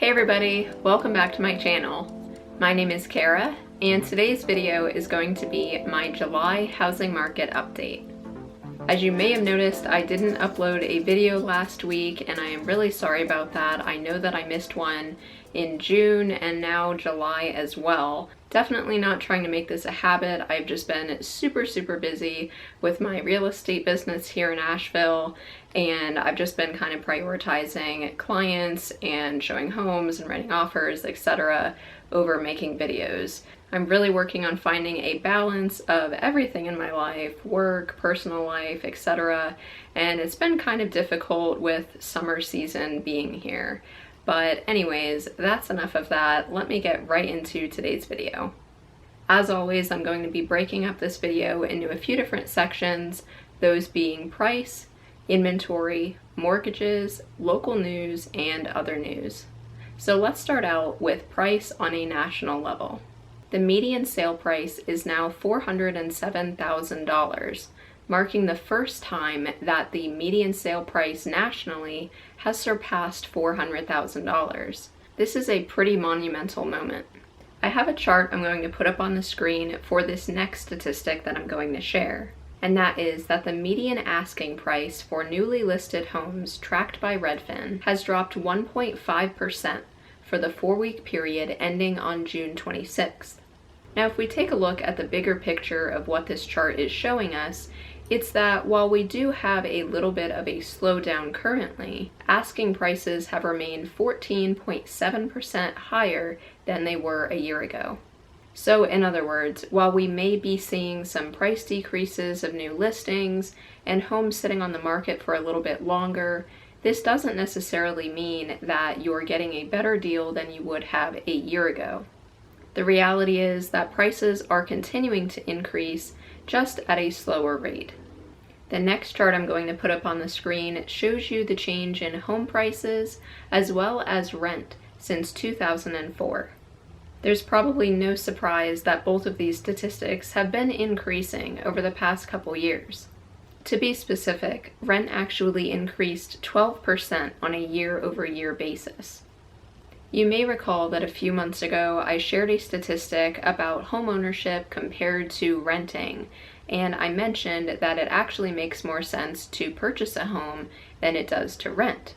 Hey everybody, welcome back to my channel. My name is Kara, and today's video is going to be my July housing market update. As you may have noticed, I didn't upload a video last week, and I am really sorry about that. I know that I missed one in June and now July as well. Definitely not trying to make this a habit. I've just been super busy with my real estate business here in Asheville, and I've just been kind of prioritizing clients and showing homes and writing offers, etc. over making videos. I'm really working on finding a balance of everything in my life, work, personal life, etc. And it's been kind of difficult with summer season being here. But anyways, that's enough of that. Let me get right into today's video. As always, I'm going to be breaking up this video into a few different sections, those being price, inventory, mortgages, local news, and other news. So let's start out with price on a national level. The median sale price is now $407,000, marking the first time that the median sale price nationally has surpassed $400,000. This is a pretty monumental moment. I have a chart I'm going to put up on the screen for this next statistic that I'm going to share, and that is that the median asking price for newly listed homes tracked by Redfin has dropped 1.5% for the 4-week period ending on June 26th. Now, if we take a look at the bigger picture of what this chart is showing us, it's that while we do have a little bit of a slowdown currently, asking prices have remained 14.7% higher than they were a year ago. So in other words, while we may be seeing some price decreases of new listings and homes sitting on the market for a little bit longer, this doesn't necessarily mean that you're getting a better deal than you would have a year ago. The reality is that prices are continuing to increase, just at a slower rate. The next chart I'm going to put up on the screen shows you the change in home prices as well as rent since 2004. There's probably no surprise that both of these statistics have been increasing over the past couple years. To be specific, rent actually increased 12% on a year-over-year basis. You may recall that a few months ago I shared a statistic about home ownership compared to renting, and I mentioned that it actually makes more sense to purchase a home than it does to rent.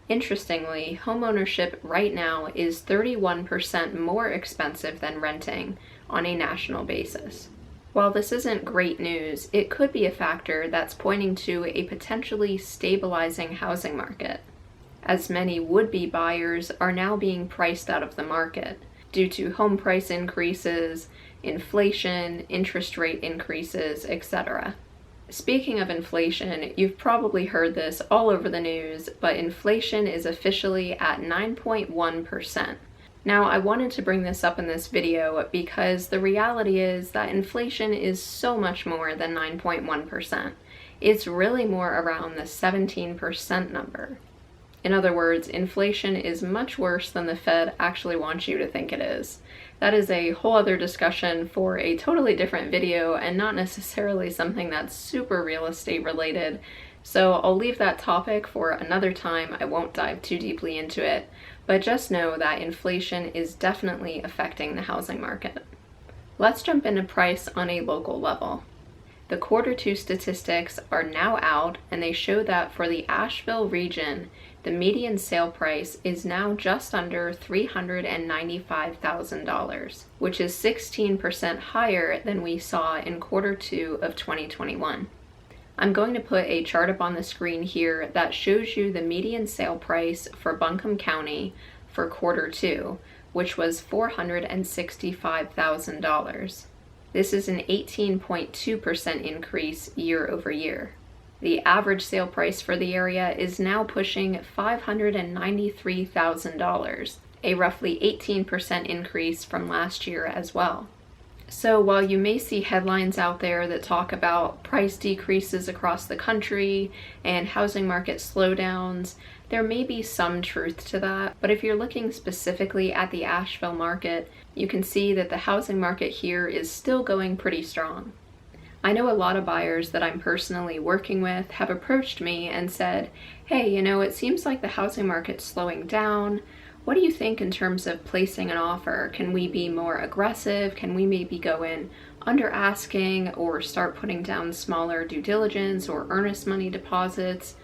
Interestingly, home ownership right now is 31% more expensive than renting on a national basis. While this isn't great news, it could be a factor that's pointing to a potentially stabilizing housing market, as many would-be buyers are now being priced out of the market due to home price increases, inflation, interest rate increases, etc. Speaking of inflation, you've probably heard this all over the news, but inflation is officially at 9.1%. Now, I wanted to bring this up in this video because the reality is that inflation is so much more than 9.1%. It's really more around the 17% number. In other words, inflation is much worse than the Fed actually wants you to think it is. That is a whole other discussion for a totally different video and not necessarily something that's super real estate related. So I'll leave that topic for another time. I won't dive too deeply into it, but just know that inflation is definitely affecting the housing market. Let's jump into price on a local level. The Q2 statistics are now out, and they show that for the Asheville region, the median sale price is now just under $395,000, which is 16% higher than we saw in Q2 of 2021. I'm going to put a chart up on the screen here that shows you the median sale price for Buncombe County for Q2, which was $465,000. This is an 18.2% increase year over year. The average sale price for the area is now pushing $593,000, a roughly 18% increase from last year as well. So while you may see headlines out there that talk about price decreases across the country and housing market slowdowns, there may be some truth to that, but if you're looking specifically at the Asheville market, you can see that the housing market here is still going pretty strong. I know a lot of buyers that I'm personally working with have approached me and said, hey, it seems like the housing market's slowing down. What do you think in terms of placing an offer? Can we be more aggressive? Can we maybe go in under asking or start putting down smaller due diligence or earnest money deposits?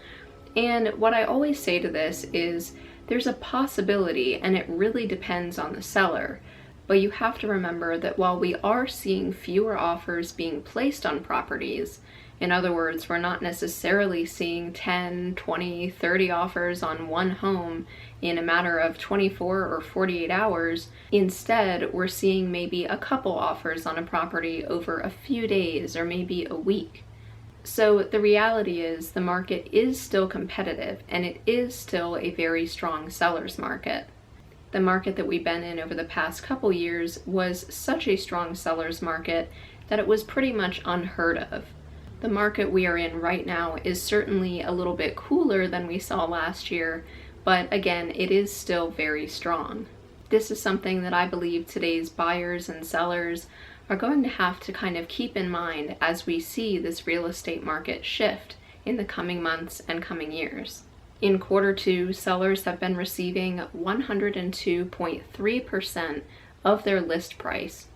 And what I always say to this is there's a possibility, and it really depends on the seller. But you have to remember that while we are seeing fewer offers being placed on properties, in other words, we're not necessarily seeing 10, 20, 30 offers on one home in a matter of 24 or 48 hours. Instead, we're seeing maybe a couple offers on a property over a few days or maybe a week. So the reality is the market is still competitive, and it is still a very strong seller's market. The market that we've been in over the past couple years was such a strong seller's market that it was pretty much unheard of. The market we are in right now is certainly a little bit cooler than we saw last year, but again, it is still very strong. This is something that I believe today's buyers and sellers are going to have to kind of keep in mind as we see this real estate market shift in the coming months and coming years. In Q2, sellers have been receiving 102.3% of their list price.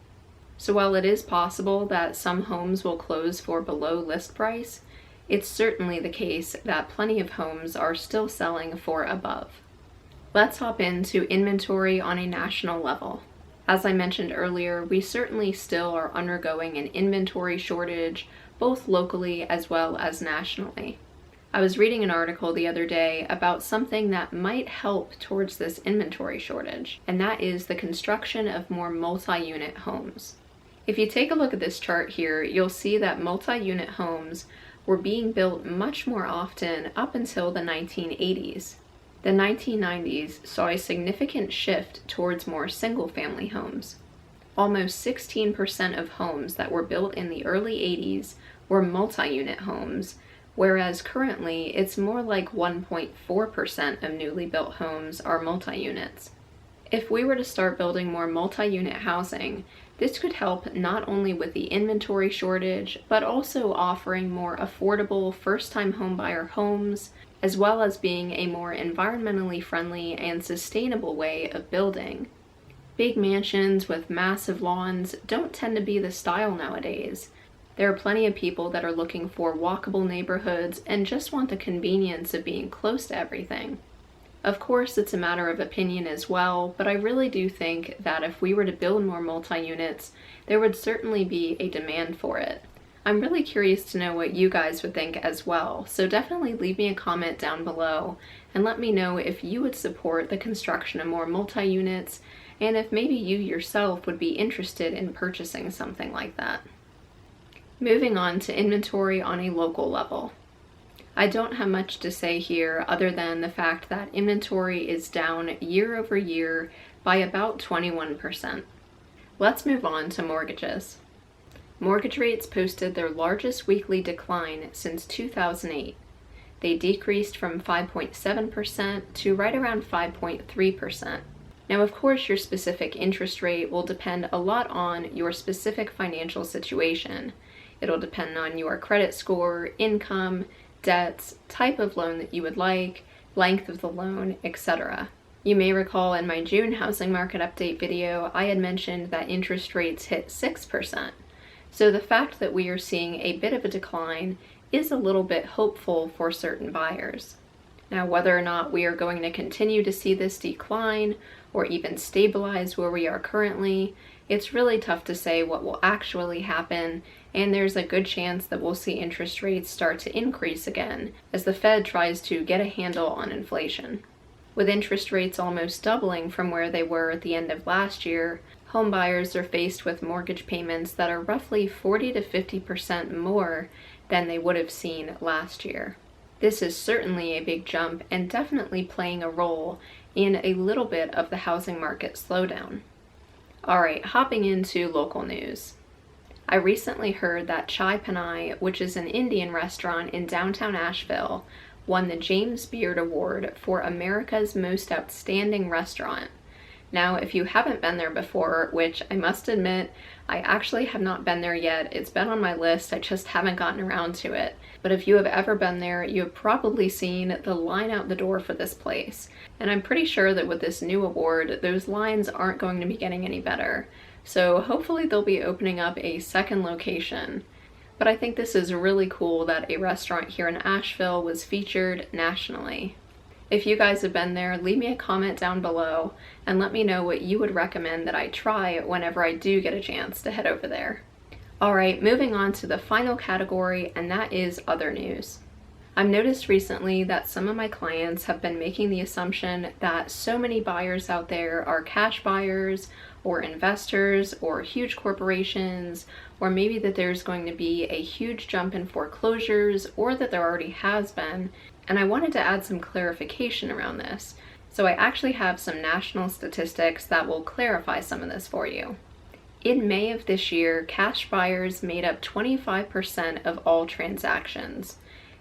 So while it is possible that some homes will close for below list price, it's certainly the case that plenty of homes are still selling for above. Let's hop into inventory on a national level. As I mentioned earlier, we certainly still are undergoing an inventory shortage, both locally as well as nationally. I was reading an article the other day about something that might help towards this inventory shortage, and that is the construction of more multi-unit homes. If you take a look at this chart here, you'll see that multi-unit homes were being built much more often up until the 1980s. The 1990s saw a significant shift towards more single-family homes. Almost 16% of homes that were built in the early 80s were multi-unit homes, whereas currently it's more like 1.4% of newly built homes are multi-units. If we were to start building more multi-unit housing, this could help not only with the inventory shortage, but also offering more affordable first-time homebuyer homes, as well as being a more environmentally friendly and sustainable way of building. Big mansions with massive lawns don't tend to be the style nowadays. There are plenty of people that are looking for walkable neighborhoods and just want the convenience of being close to everything. Of course, it's a matter of opinion as well, but I really do think that if we were to build more multi-units, there would certainly be a demand for it. I'm really curious to know what you guys would think as well, so definitely leave me a comment down below and let me know if you would support the construction of more multi-units and if maybe you yourself would be interested in purchasing something like that. Moving on to inventory on a local level. I don't have much to say here other than the fact that inventory is down year over year by about 21%. Let's move on to mortgages. Mortgage rates posted their largest weekly decline since 2008. They decreased from 5.7% to right around 5.3%. Now, of course, your specific interest rate will depend a lot on your specific financial situation. It'll depend on your credit score, income, debts, type of loan that you would like, length of the loan, etc. You may recall in my June housing market update video, I had mentioned that interest rates hit 6%. So the fact that we are seeing a bit of a decline is a little bit hopeful for certain buyers. Now, whether or not we are going to continue to see this decline or even stabilize where we are currently, it's really tough to say what will actually happen, and there's a good chance that we'll see interest rates start to increase again as the Fed tries to get a handle on inflation. With interest rates almost doubling from where they were at the end of last year, home buyers are faced with mortgage payments that are roughly 40 to 50% more than they would have seen last year. This is certainly a big jump and definitely playing a role in a little bit of the housing market slowdown. Alright, hopping into local news. I recently heard that Chai Panai, which is an Indian restaurant in downtown Asheville, won the James Beard Award for America's Most Outstanding Restaurant. Now, if you haven't been there before, which I must admit, I actually have not been there yet. It's been on my list, I just haven't gotten around to it. But if you have ever been there, you have probably seen the line out the door for this place. And I'm pretty sure that with this new award, those lines aren't going to be getting any better. So hopefully they'll be opening up a second location. But I think this is really cool that a restaurant here in Asheville was featured nationally. If you guys have been there, leave me a comment down below and let me know what you would recommend that I try whenever I do get a chance to head over there. Alright, moving on to the final category, and that is other news. I've noticed recently that some of my clients have been making the assumption that so many buyers out there are cash buyers or investors or huge corporations, or maybe that there's going to be a huge jump in foreclosures, or that there already has been. And I wanted to add some clarification around this. So I actually have some national statistics that will clarify some of this for you. In May of this year, cash buyers made up 25% of all transactions.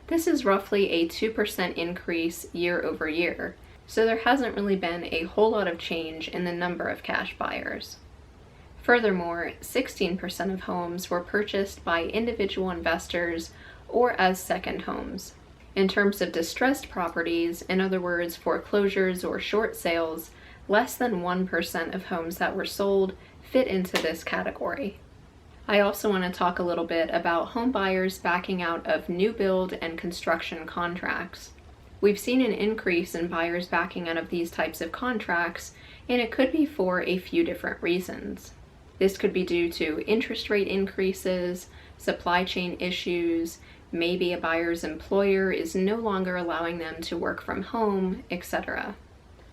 This is roughly a 2% increase year over year. So there hasn't really been a whole lot of change in the number of cash buyers. Furthermore, 16% of homes were purchased by individual investors or as second homes. In terms of distressed properties, in other words, foreclosures or short sales, less than 1% of homes that were sold fit into this category. I also want to talk a little bit about home buyers backing out of new build and construction contracts. We've seen an increase in buyers backing out of these types of contracts, and it could be for a few different reasons. This could be due to interest rate increases, supply chain issues, maybe a buyer's employer is no longer allowing them to work from home, etc.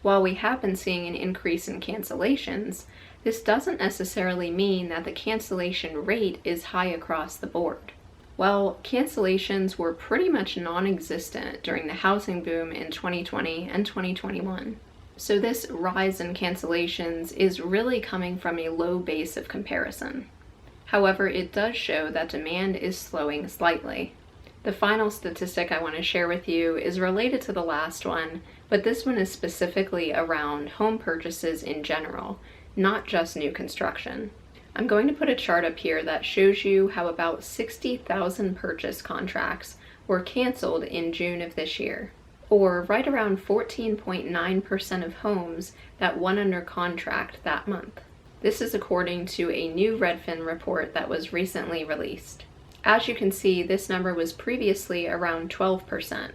While we have been seeing an increase in cancellations, this doesn't necessarily mean that the cancellation rate is high across the board. Well, cancellations were pretty much non-existent during the housing boom in 2020 and 2021. So this rise in cancellations is really coming from a low base of comparison. However, it does show that demand is slowing slightly. The final statistic I want to share with you is related to the last one, but this one is specifically around home purchases in general, not just new construction. I'm going to put a chart up here that shows you how about 60,000 purchase contracts were canceled in June of this year, or right around 14.9% of homes that went under contract that month. This is according to a new Redfin report that was recently released. As you can see, this number was previously around 12%.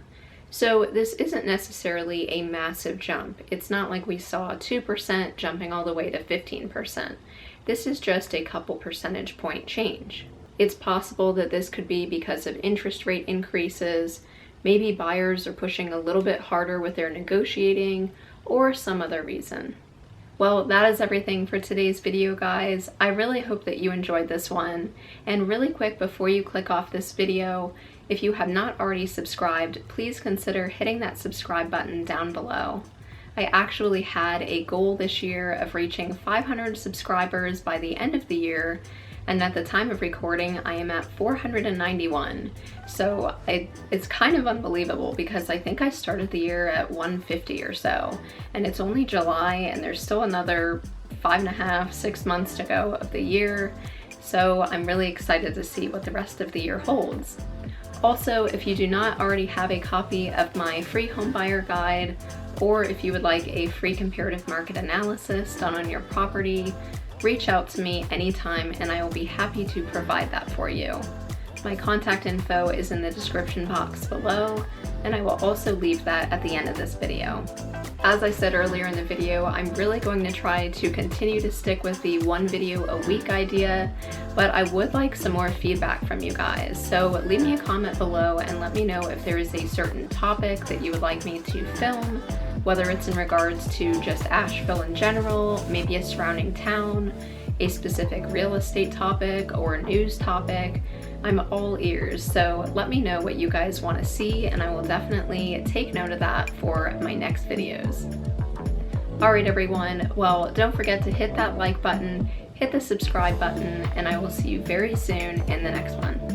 So this isn't necessarily a massive jump. It's not like we saw 2% jumping all the way to 15%. This is just a couple percentage point change. It's possible that this could be because of interest rate increases, maybe buyers are pushing a little bit harder with their negotiating, or some other reason. Well, that is everything for today's video, guys. I really hope that you enjoyed this one. And really quick, before you click off this video, if you have not already subscribed, please consider hitting that subscribe button down below. I actually had a goal this year of reaching 500 subscribers by the end of the year, and at the time of recording, I am at 491. So it's kind of unbelievable because I think I started the year at 150 or so, and it's only July and there's still another 5.5, 6 months to go of the year. So I'm really excited to see what the rest of the year holds. Also, if you do not already have a copy of my free home buyer guide, or if you would like a free comparative market analysis done on your property, reach out to me anytime and I will be happy to provide that for you. My contact info is in the description box below, and I will also leave that at the end of this video. As I said earlier in the video, I'm really going to try to continue to stick with the one video a week idea, but I would like some more feedback from you guys. So leave me a comment below and let me know if there is a certain topic that you would like me to film, whether it's in regards to just Asheville in general, maybe a surrounding town, a specific real estate topic, or a news topic. I'm all ears, so let me know what you guys want to see and I will definitely take note of that for my next videos. Alright everyone, well, don't forget to hit that like button, hit the subscribe button, and I will see you very soon in the next one.